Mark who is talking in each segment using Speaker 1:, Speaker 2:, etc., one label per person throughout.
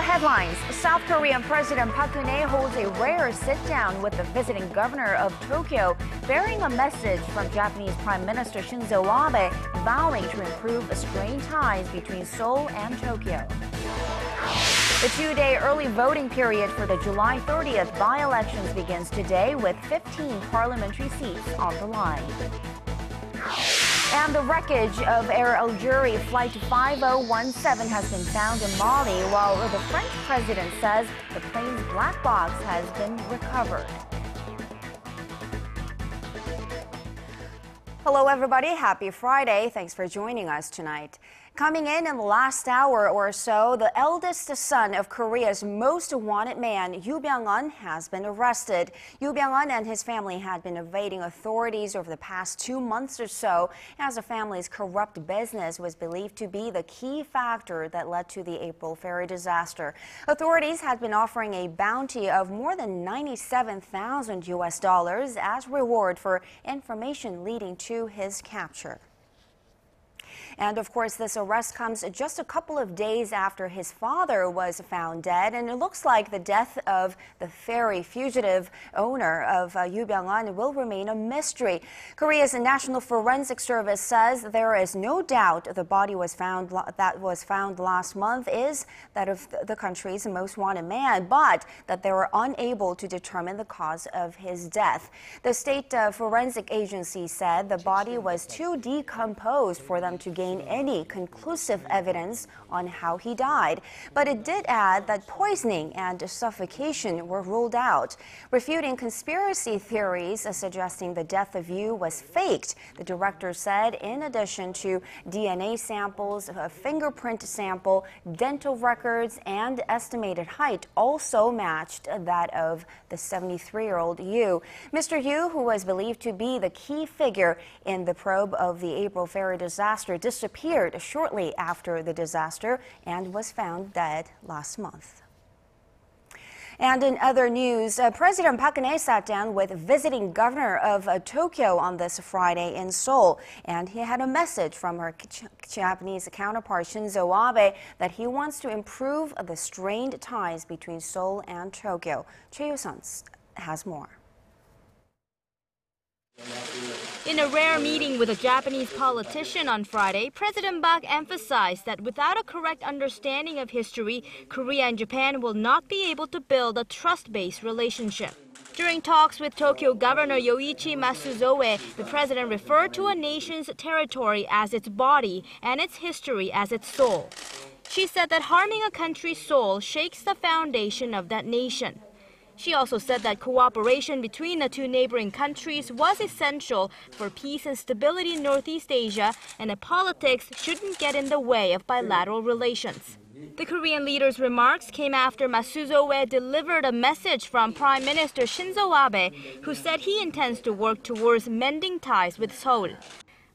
Speaker 1: Headlines. South Korean President Park Geun-hye holds a rare sit-down with the visiting governor of Tokyo, bearing a message from Japanese Prime Minister Shinzo Abe, vowing to improve strained ties between Seoul and Tokyo. The two-day early voting period for the July 30th by-elections begins today with 15 parliamentary seats on the line. And the wreckage of Air Algerie Flight 5017 has been found in Mali, while the French president says the plane's black box has been recovered. Hello, everybody. Happy Friday. Thanks for joining us tonight. Coming in the last hour or so, the eldest son of Korea's most wanted man, Yoo Byung-eun, has been arrested. Yoo Byung-eun and his family had been evading authorities over the past 2 months or so, as the family's corrupt business was believed to be the key factor that led to the April ferry disaster. Authorities had been offering a bounty of more than $97,000 as reward for information leading to his capture. And of course, this arrest comes just a couple of days after his father was found dead. And it looks like the death of the Ferry fugitive owner of Yoo Byung-eun will remain a mystery. Korea's National Forensic Service says there is no doubt the body that was found last month is that of the country's most wanted man, but that they were unable to determine the cause of his death. The state forensic agency said the body was too decomposed for them to gain any conclusive evidence on how he died. But it did add that poisoning and suffocation were ruled out. Refuting conspiracy theories suggesting the death of Yoo was faked, the director said in addition to DNA samples, a fingerprint sample, dental records, and estimated height also matched that of the 73-year-old Yoo. Mr. Yoo, who was believed to be the key figure in the probe of the April ferry disaster, disappeared shortly after the disaster and was found dead last month. And in other news, President Park Geun-hye sat down with visiting governor of Tokyo on this Friday in Seoul, and he had a message from her Japanese counterpart Shinzo Abe that he wants to improve the strained ties between Seoul and Tokyo. Choi Yoo-sun has more.
Speaker 2: In a rare meeting with a Japanese politician on Friday, President Park emphasized that without a correct understanding of history, Korea and Japan will not be able to build a trust-based relationship. During talks with Tokyo Governor Yoichi Masuzoe, the president referred to a nation's territory as its body and its history as its soul. She said that harming a country's soul shakes the foundation of that nation. She also said that cooperation between the two neighboring countries was essential for peace and stability in Northeast Asia, and that politics shouldn't get in the way of bilateral relations. The Korean leader's remarks came after Masuzoe delivered a message from Prime Minister Shinzo Abe, who said he intends to work towards mending ties with Seoul.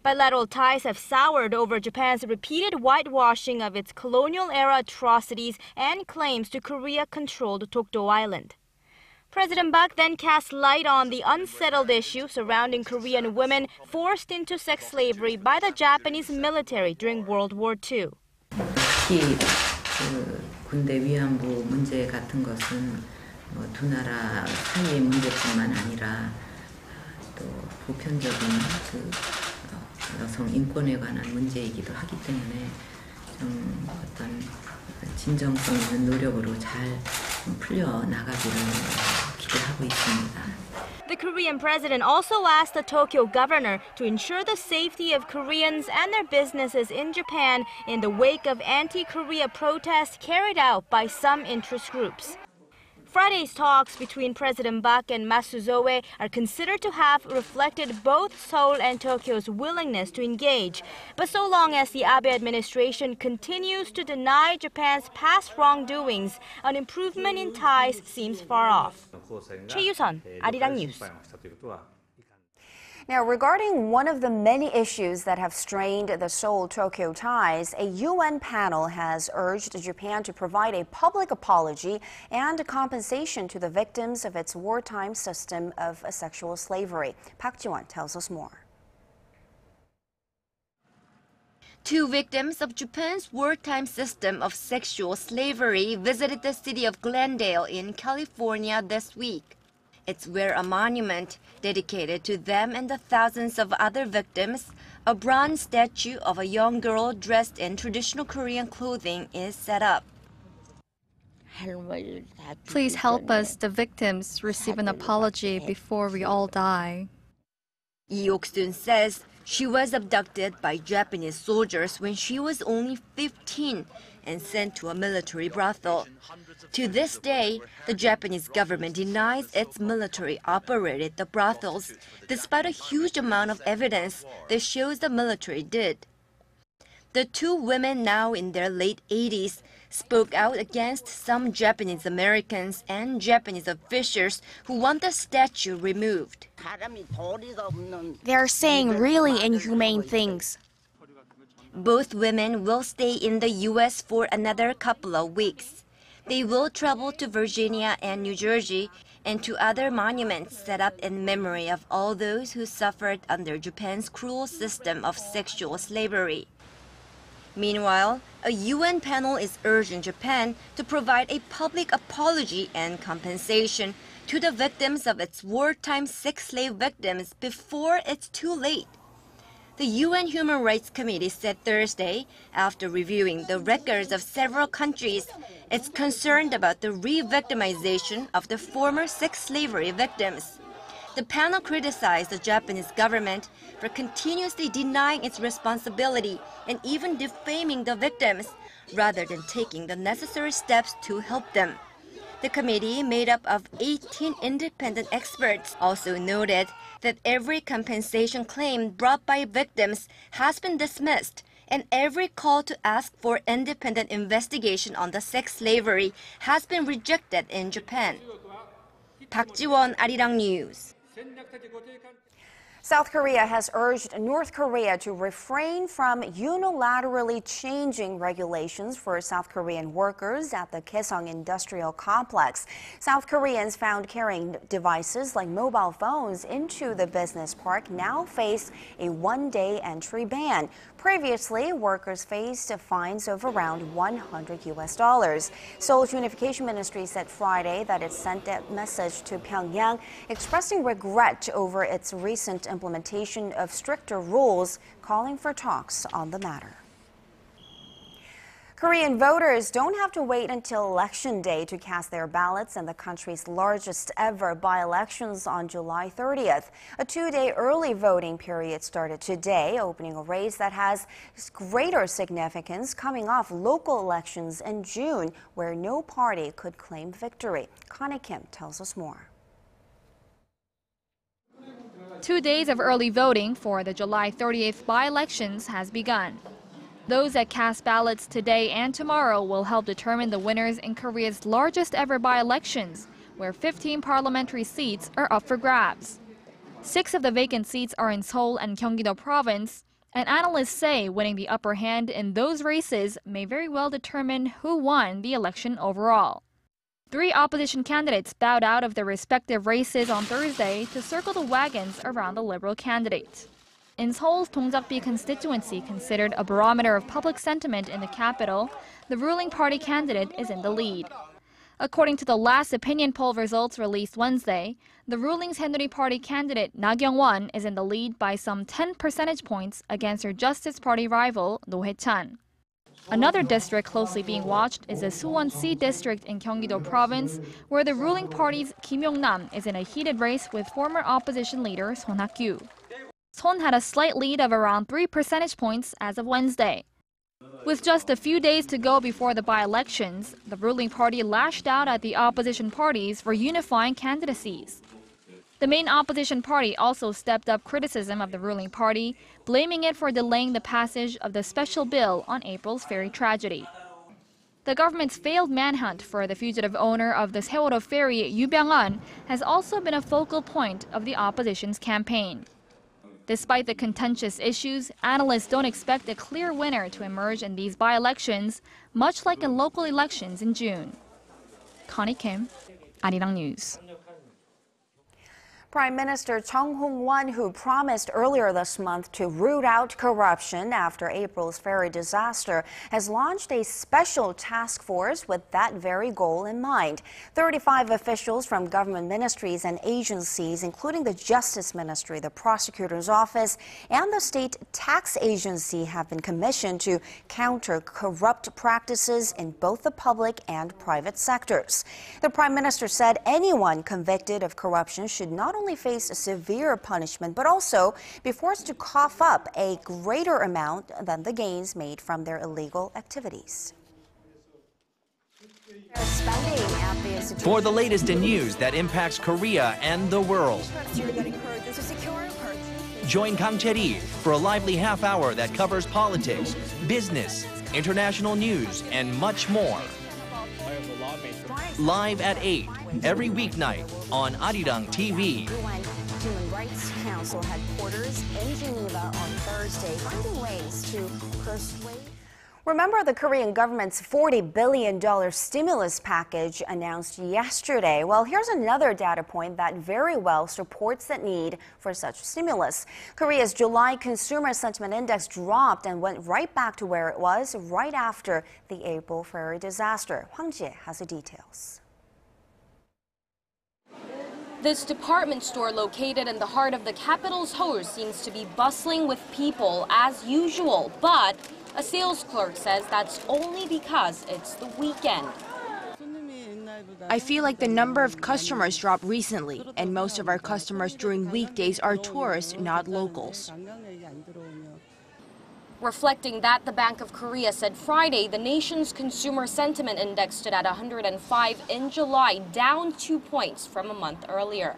Speaker 2: Bilateral ties have soured over Japan's repeated whitewashing of its colonial-era atrocities and claims to Korea-controlled Dokdo Island. President Park then cast light on the unsettled issue surrounding Korean women forced into sex slavery by the Japanese military during World War II.
Speaker 3: 특히 군대 위안부 문제 같은 것은 두 나라 사이의 문제뿐만 아니라 또 보편적인 여성 인권에 관한 문제이기도 하기 때문에 좀 어떤 진정성 있는 노력으로 잘 풀려 나가기를 기대하고 있습니다.
Speaker 2: The Korean president also asked the Tokyo governor to ensure the safety of Koreans and their businesses in Japan in the wake of anti-Korea protests carried out by some interest groups. Friday's talks between President Park and Masuzoe are considered to have reflected both Seoul and Tokyo's willingness to engage. But so long as the Abe administration continues to deny Japan's past wrongdoings, an improvement in ties seems far off. Choi Yoo-sun, ARIRANG News.
Speaker 1: Now, regarding one of the many issues that have strained the Seoul-Tokyo ties, a UN panel has urged Japan to provide a public apology and compensation to the victims of its wartime system of sexual slavery. Park Ji-won tells us more.
Speaker 4: Two victims of Japan's wartime system of sexual slavery visited the city of Glendale in California this week. It's where a monument dedicated to them and the thousands of other victims, a bronze statue of a young girl dressed in traditional Korean clothing, is set up.
Speaker 5: Please help us, the victims, receive an apology before we all die.
Speaker 4: Lee Ok-sun says she was abducted by Japanese soldiers when she was only 15 and sent to a military brothel. To this day, the Japanese government denies its military operated the brothels, despite a huge amount of evidence that shows the military did. The two women, now in their late 80s, spoke out against some Japanese Americans and Japanese officials who want the statue removed.
Speaker 6: They are saying really inhumane things.
Speaker 4: Both women will stay in the U.S. for another couple of weeks. They will travel to Virginia and New Jersey and to other monuments set up in memory of all those who suffered under Japan's cruel system of sexual slavery. Meanwhile, a UN panel is urging Japan to provide a public apology and compensation to the victims of its wartime sex slave victims before it's too late. The UN Human Rights Committee said Thursday, after reviewing the records of several countries, it's concerned about the re-victimization of the former sex slavery victims. The panel criticized the Japanese government for continuously denying its responsibility and even defaming the victims, rather than taking the necessary steps to help them. The committee, made up of 18 independent experts, also noted that every compensation claim brought by victims has been dismissed, and every call to ask for independent investigation on the sex slavery has been rejected in Japan. Park Ji-won, ARIRANG News.
Speaker 1: South Korea has urged North Korea to refrain from unilaterally changing regulations for South Korean workers at the Kaesong Industrial Complex. South Koreans found carrying devices like mobile phones into the business park now face a one-day entry ban. Previously, workers faced fines of around $100. Seoul's Unification Ministry said Friday that it sent a message to Pyongyang expressing regret over its recent implementation of stricter rules, calling for talks on the matter. Korean voters don't have to wait until Election Day to cast their ballots in the country's largest ever by-elections on July 30th. A two-day early voting period started today, opening a race that has greater significance coming off local elections in June, where no party could claim victory. Connie Kim tells us more.
Speaker 5: 2 days of early voting for the July 30th by-elections has begun. Those that cast ballots today and tomorrow will help determine the winners in Korea's largest ever by-elections, where 15 parliamentary seats are up for grabs. 6 of the vacant seats are in Seoul and Gyeonggi-do province, and analysts say winning the upper hand in those races may very well determine who won the election overall. 3 opposition candidates bowed out of their respective races on Thursday to circle the wagons around the Liberal candidate. In Seoul's Dongjakbi constituency, considered a barometer of public sentiment in the capital, the ruling party candidate is in the lead. According to the last opinion poll results released Wednesday, the ruling Saenuri Party candidate Na Kyung-won is in the lead by some 10 percentage points against her Justice Party rival No Hae-chan. Another district closely being watched is the Suwon-si district in Gyeonggi-do province, where the ruling party's Kim Yong-nam is in a heated race with former opposition leader Son Hak-kyu. Son had a slight lead of around 3 percentage points as of Wednesday. With just a few days to go before the by-elections, the ruling party lashed out at the opposition parties for unifying candidacies. The main opposition party also stepped up criticism of the ruling party, blaming it for delaying the passage of the special bill on April's ferry tragedy. The government's failed manhunt for the fugitive owner of the Seoul ferry Yoo Byung-eun has also been a focal point of the opposition's campaign. Despite the contentious issues, analysts don't expect a clear winner to emerge in these by-elections, much like in local elections in June. Connie Kim, ARIRANG News.
Speaker 1: Prime Minister Chung Hong-won, who promised earlier this month to root out corruption after April's ferry disaster, has launched a special task force with that very goal in mind. 35 officials from government ministries and agencies, including the Justice Ministry, the Prosecutor's Office, and the State Tax Agency, have been commissioned to counter corrupt practices in both the public and private sectors. The Prime Minister said anyone convicted of corruption should not only face a severe punishment, but also be forced to cough up a greater amount than the gains made from their illegal activities.
Speaker 7: For the latest in news that impacts Korea and the world, join Kang Chae-ri for a lively half hour that covers politics, business, international news, and much more. Live at 8 every weeknight on ARIRANG TV.
Speaker 1: Human Rights Council headquarters in Geneva on Thursday, finding ways to persuade. Remember the Korean government's $40 billion stimulus package announced yesterday? Well, here's another data point that very well supports the need for such stimulus. Korea's July Consumer Sentiment Index dropped and went right back to where it was right after the April ferry disaster. Hwang Ji has the details.
Speaker 8: This department store located in the heart of the capital, Seoul, seems to be bustling with people as usual, but a sales clerk says that's only because it's the weekend.
Speaker 6: I feel like the number of customers dropped recently, and most of our customers during weekdays are tourists, not locals.
Speaker 8: Reflecting that, the Bank of Korea said Friday the nation's consumer sentiment index stood at 105 in July, down 2 points from a month earlier.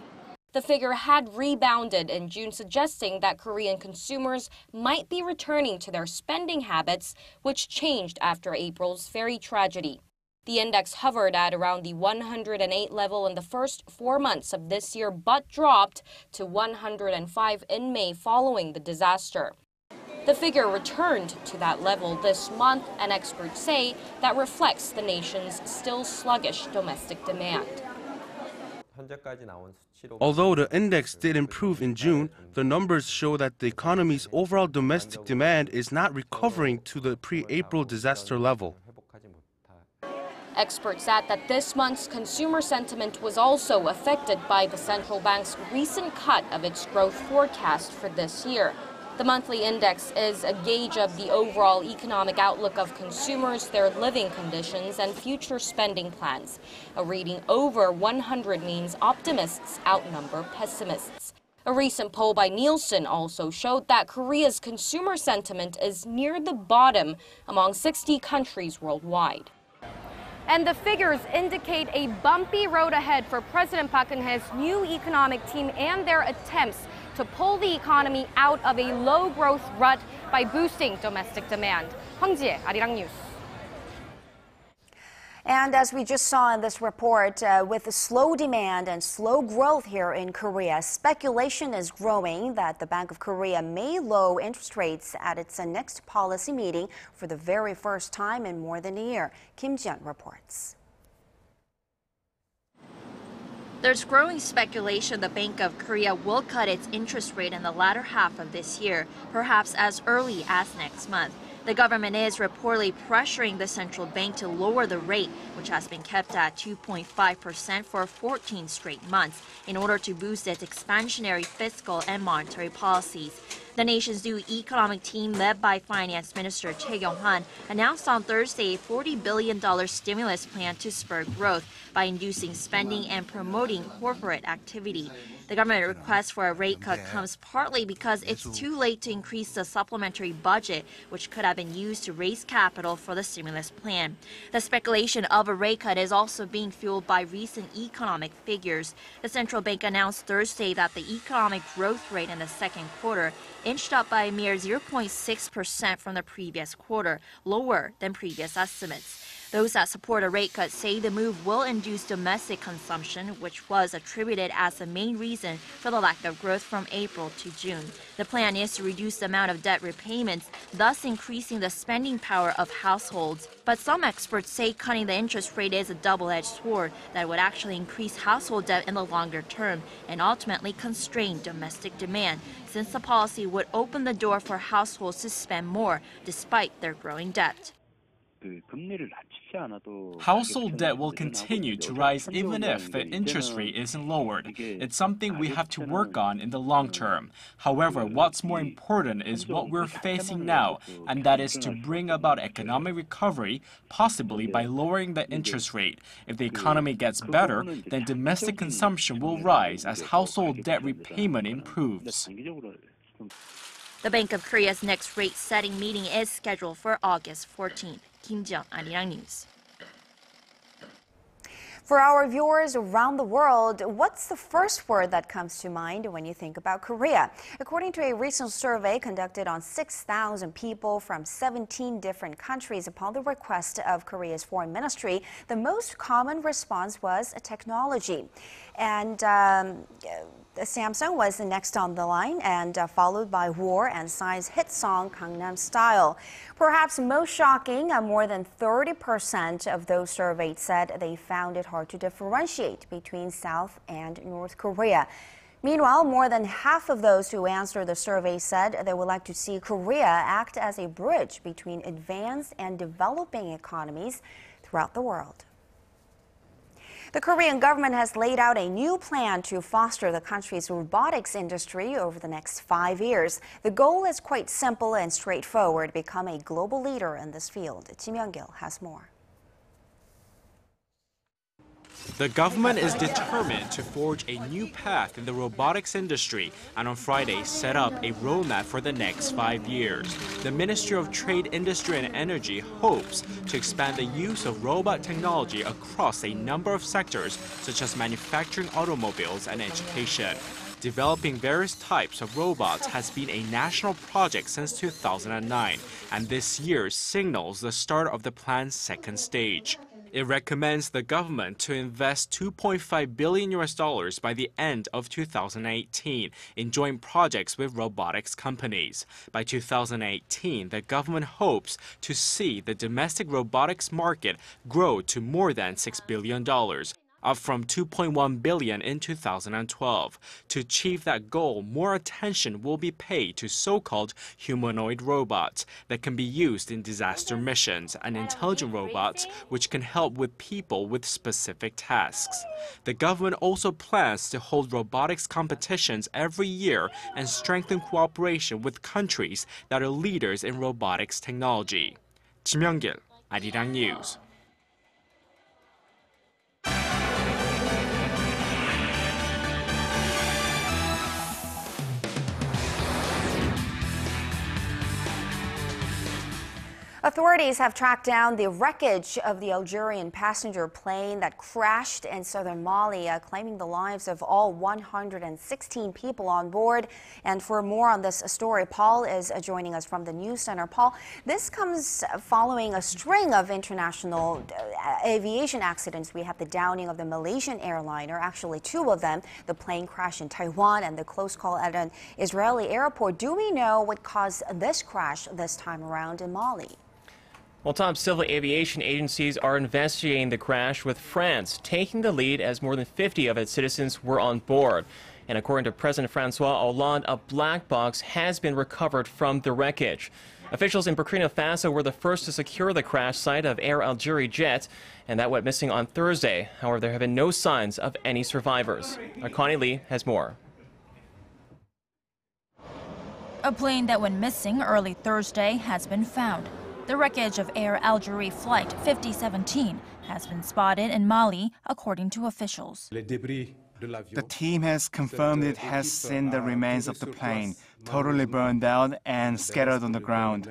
Speaker 8: The figure had rebounded in June, suggesting that Korean consumers might be returning to their spending habits, which changed after April's ferry tragedy. The index hovered at around the 108 level in the first 4 months of this year, but dropped to 105 in May following the disaster. The figure returned to that level this month, and experts say that reflects the nation's still sluggish domestic demand.
Speaker 9: Although the index did improve in June, the numbers show that the economy's overall domestic demand is not recovering to the pre-April disaster level.
Speaker 8: Experts add that this month's consumer sentiment was also affected by the central bank's recent cut of its growth forecast for this year. The monthly index is a gauge of the overall economic outlook of consumers, their living conditions, and future spending plans. A reading over 100 means optimists outnumber pessimists. A recent poll by Nielsen also showed that Korea's consumer sentiment is near the bottom among 60 countries worldwide. And the figures indicate a bumpy road ahead for President Park Geun-hye's new economic team and their attempts to pull the economy out of a low-growth rut by boosting domestic demand. Hwang Ji, ARIRANG News.
Speaker 1: And as we just saw in this report, with the slow demand and slow growth here in Korea, speculation is growing that the Bank of Korea may lower interest rates at its next policy meeting for the very first time in more than a year. Kim Ji-yeon reports.
Speaker 10: There's growing speculation the Bank of Korea will cut its interest rate in the latter half of this year, perhaps as early as next month. The government is reportedly pressuring the central bank to lower the rate, which has been kept at 2.5% for 14 straight months, in order to boost its expansionary fiscal and monetary policies. The nation's new economic team, led by Finance Minister Choi Kyung-han, announced on Thursday a $40 billion stimulus plan to spur growth by inducing spending and promoting corporate activity. The government request for a rate cut comes partly because it's too late to increase the supplementary budget, which could have been used to raise capital for the stimulus plan. The speculation of a rate cut is also being fueled by recent economic figures. The central bank announced Thursday that the economic growth rate in the second quarter inched up by a mere 0.6% from the previous quarter, lower than previous estimates. Those that support a rate cut say the move will induce domestic consumption, which was attributed as the main reason for the lack of growth from April to June. The plan is to reduce the amount of debt repayments, thus increasing the spending power of households. But some experts say cutting the interest rate is a double-edged sword that would actually increase household debt in the longer term and ultimately constrain domestic demand, since the policy would open the door for households to spend more despite their growing debt.
Speaker 11: Household debt will continue to rise even if the interest rate isn't lowered. It's something we have to work on in the long term. However, what's more important is what we're facing now, and that is to bring about economic recovery, possibly by lowering the interest rate. If the economy gets better, then domestic consumption will rise as household debt repayment improves.
Speaker 10: The Bank of Korea's next rate-setting meeting is scheduled for August 14th. Kim Jeong, ARIRANG News.
Speaker 1: For our viewers around the world, what's the first word that comes to mind when you think about Korea? According to a recent survey conducted on 6,000 people from 17 different countries upon the request of Korea's foreign ministry, the most common response was technology. And Samsung was the next on the line, and followed by war and Psy's hit song Gangnam Style. Perhaps most shocking, more than 30% of those surveyed said they found it hard to differentiate between South and North Korea. Meanwhile, more than half of those who answered the survey said they would like to see Korea act as a bridge between advanced and developing economies throughout the world. The Korean government has laid out a new plan to foster the country's robotics industry over the next 5 years. The goal is quite simple and straightforward: become a global leader in this field. Kim Young-gil has more.
Speaker 11: The government is determined to forge a new path in the robotics industry and on Friday set up a roadmap for the next 5 years. The Ministry of Trade, Industry and Energy hopes to expand the use of robot technology across a number of sectors such as manufacturing, automobiles and education. Developing various types of robots has been a national project since 2009, and this year signals the start of the plan's second stage. It recommends the government to invest $2.5 billion by the end of 2018 in joint projects with robotics companies. By 2018, the government hopes to see the domestic robotics market grow to more than $6 billion. Up from $2.1 billion in 2012. To achieve that goal, more attention will be paid to so-called humanoid robots that can be used in disaster missions and intelligent robots which can help with people with specific tasks. The government also plans to hold robotics competitions every year and strengthen cooperation with countries that are leaders in robotics technology. Kim Young-gil, ARIRANG News.
Speaker 1: Authorities have tracked down the wreckage of the Algerian passenger plane that crashed in southern Mali, claiming the lives of all 116 people on board. And for more on this story, Paul is joining us from the news center. Paul, this comes following a string of international aviation accidents. We have the downing of the Malaysian airliner, actually 2 of them. The plane crash in Taiwan and the close call at an Israeli airport. Do we know what caused this crash this time around in Mali?
Speaker 12: Well, top civil aviation agencies are investigating the crash, with France taking the lead as more than 50 of its citizens were on board. And according to President Francois Hollande, a black box has been recovered from the wreckage. Officials in Burkina Faso were the first to secure the crash site of Air Algerie jet, and that went missing on Thursday. However, there have been no signs of any survivors. Connie Lee has more.
Speaker 13: A plane that went missing early Thursday has been found. The wreckage of Air Algerie Flight 5017 has been spotted in Mali, according to officials.
Speaker 14: The team has confirmed it has seen the remains of the plane, totally burned out and scattered on the ground.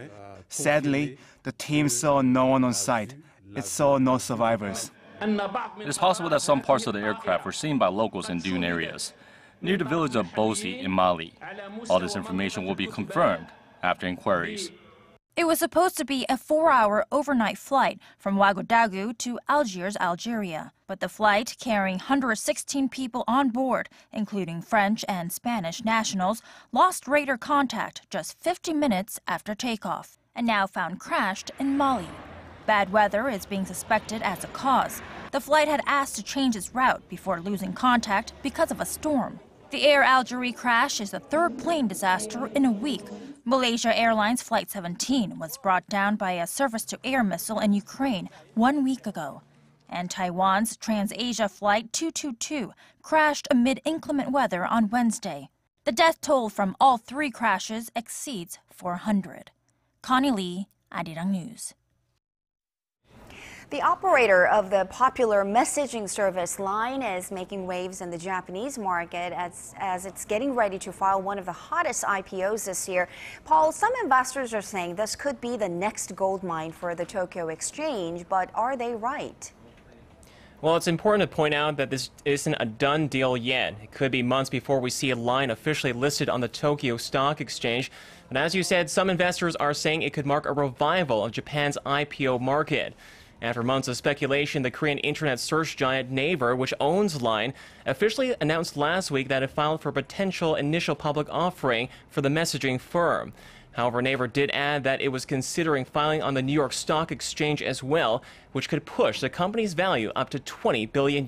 Speaker 14: Sadly, the team saw no one on site. It saw no survivors.
Speaker 15: It is possible that some parts of the aircraft were seen by locals in dune areas, near the village of Bosi in Mali. All this information will be confirmed after inquiries.
Speaker 13: It was supposed to be a 4-hour overnight flight from Ouagadougou to Algiers, Algeria. But the flight, carrying 116 people on board, including French and Spanish nationals, lost radar contact just 50 minutes after takeoff and now found crashed in Mali. Bad weather is being suspected as a cause. The flight had asked to change its route before losing contact because of a storm. The Air Algerie crash is the third plane disaster in a week. Malaysia Airlines Flight 17 was brought down by a surface-to-air missile in Ukraine 1 week ago. And Taiwan's TransAsia Flight 222 crashed amid inclement weather on Wednesday. The death toll from all three crashes exceeds 400. Connie Lee, ARIRANG News.
Speaker 1: The operator of the popular messaging service Line is making waves in the Japanese market as it's getting ready to file one of the hottest IPOs this year. Paul, some investors are saying this could be the next gold mine for the Tokyo exchange, but are they right?
Speaker 12: Well, it's important to point out that this isn't a done deal yet. It could be months before we see Line officially listed on the Tokyo Stock Exchange. But as you said, some investors are saying it could mark a revival of Japan's IPO market. After months of speculation, the Korean internet search giant Naver, which owns Line, officially announced last week that it filed for a potential initial public offering for the messaging firm. However, Naver did add that it was considering filing on the New York Stock Exchange as well, which could push the company's value up to $20 billion.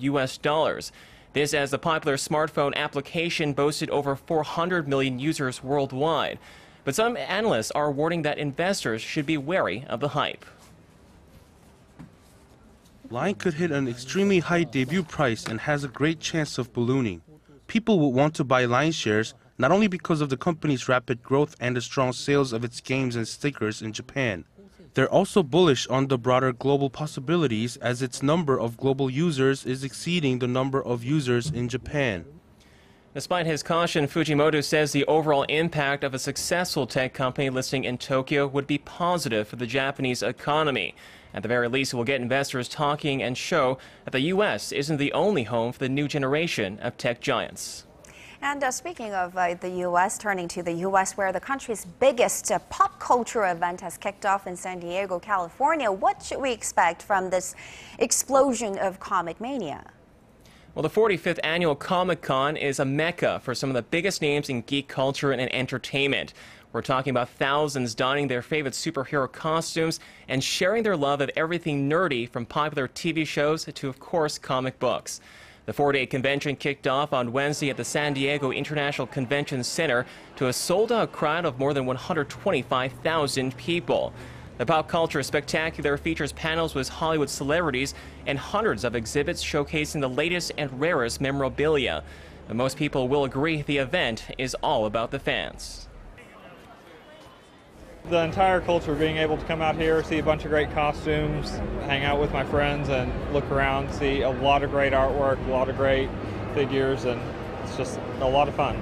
Speaker 12: This as the popular smartphone application boasted over 400 million users worldwide. But some analysts are warning that investors should be wary of the hype.
Speaker 9: Line could hit an extremely high debut price and has a great chance of ballooning. People will want to buy Line shares not only because of the company's rapid growth and the strong sales of its games and stickers in Japan. They're also bullish on the broader global possibilities as its number of global users is exceeding the number of users in Japan.
Speaker 12: Despite his caution, Fujimoto says the overall impact of a successful tech company listing in Tokyo would be positive for the Japanese economy. At the very least, it will get investors talking and show that the U.S. isn't the only home for the new generation of tech giants.
Speaker 1: And speaking of the U.S., turning to the U.S., where the country's biggest pop culture event has kicked off in San Diego, California, what should we expect from this explosion of comic mania?
Speaker 12: Well, the 45th annual Comic-Con is a mecca for some of the biggest names in geek culture and entertainment. We're talking about thousands donning their favorite superhero costumes and sharing their love of everything nerdy from popular TV shows to, of course, comic books. The 4-day convention kicked off on Wednesday at the San Diego International Convention Center to a sold-out crowd of more than 125,000 people. The pop culture spectacular features panels with Hollywood celebrities and hundreds of exhibits showcasing the latest and rarest memorabilia. But most people will agree the event is all about the fans.
Speaker 16: The entire culture, being able to come out here, see a bunch of great costumes, hang out with my friends and look around, see a lot of great artwork, a lot of great figures, and it's just a lot of fun.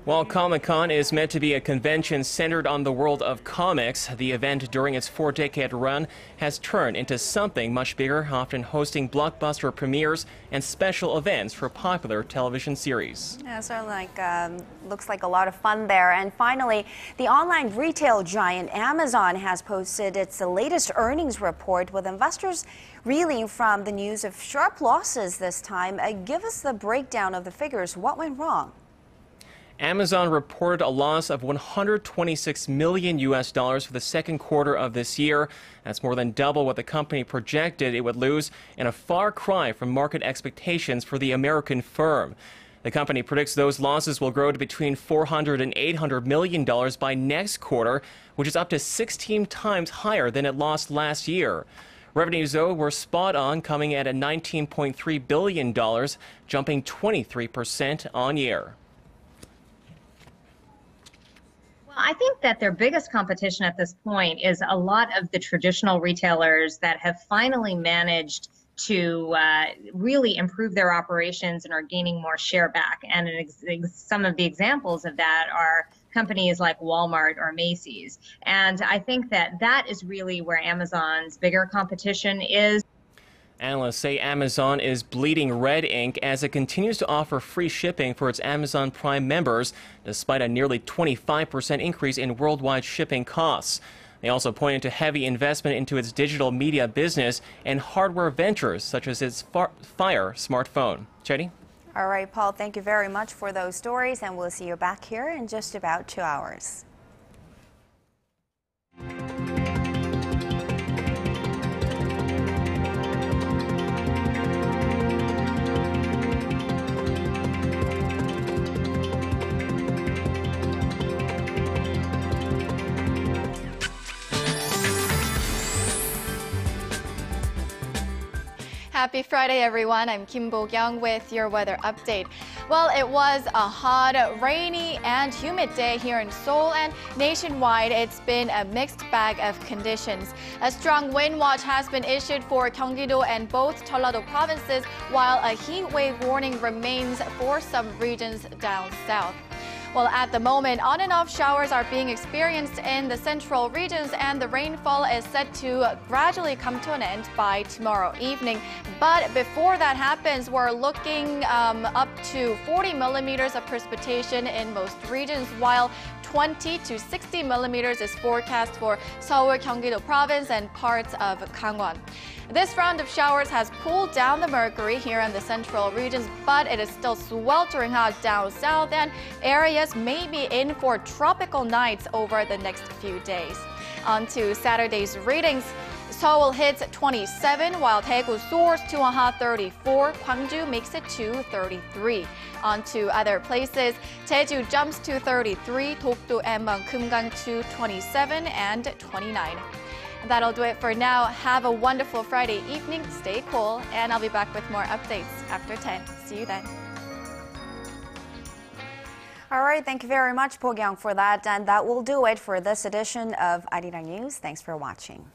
Speaker 12: While Comic-Con is meant to be a convention centered on the world of comics, the event during its 4-decade run has turned into something much bigger, often hosting blockbuster premieres and special events for popular television series.
Speaker 1: Yeah, so looks like a lot of fun there. And finally, the online retail giant Amazon has posted its latest earnings report with investors reeling from the news of sharp losses this time. Give us the breakdown of the figures. What went wrong?
Speaker 12: Amazon reported a loss of $126 million for the second quarter of this year. That's more than double what the company projected it would lose, and a far cry from market expectations for the American firm. The company predicts those losses will grow to between $400 and $800 million by next quarter, which is up to 16 times higher than it lost last year. Revenues, though, were spot on, coming at at $19.3 billion, jumping 23% on year.
Speaker 17: I think that their biggest competition at this point is a lot of the traditional retailers that have finally managed to really improve their operations and are gaining more share back. And some of the examples of that are companies like Walmart or Macy's. And I think that that is really where Amazon's bigger competition is.
Speaker 12: Analysts say Amazon is bleeding red ink as it continues to offer free shipping for its Amazon Prime members, despite a nearly 25% increase in worldwide shipping costs. They also pointed to heavy investment into its digital media business and hardware ventures, such as its Fire smartphone. Chetty?
Speaker 1: All right, Paul, thank you very much for those stories, and we'll see you back here in just about 2 hours.
Speaker 18: Happy Friday, everyone. I'm Kim Bo-kyung with your weather update. Well, it was a hot, rainy, and humid day here in Seoul, and nationwide, it's been a mixed bag of conditions. A strong wind watch has been issued for Gyeonggi-do and both Jeollado provinces, while a heat wave warning remains for some regions down south. Well, at the moment, on and off showers are being experienced in the central regions, and the rainfall is set to gradually come to an end by tomorrow evening. But before that happens, we're looking up to 40 millimeters of precipitation in most regions, while 20 to 60 millimeters is forecast for Seoul, Gyeonggi-do province and parts of Gangwon. This round of showers has cooled down the mercury here in the central regions, but it is still sweltering hot down south, and areas may be in for tropical nights over the next few days. On to Saturday's readings. Seoul hits 27, while Daegu soars to a hot 34. Gwangju makes it to 33. On to other places. Jeju jumps to 33, Dokdo and Kumgang to 27 and 29. That'll do it for now. Have a wonderful Friday evening. Stay cool, and I'll be back with more updates after 10. See you then.
Speaker 1: All right, thank you very much, Bo-kyung, for that. And that will do it for this edition of ARIRANG News. Thanks for watching.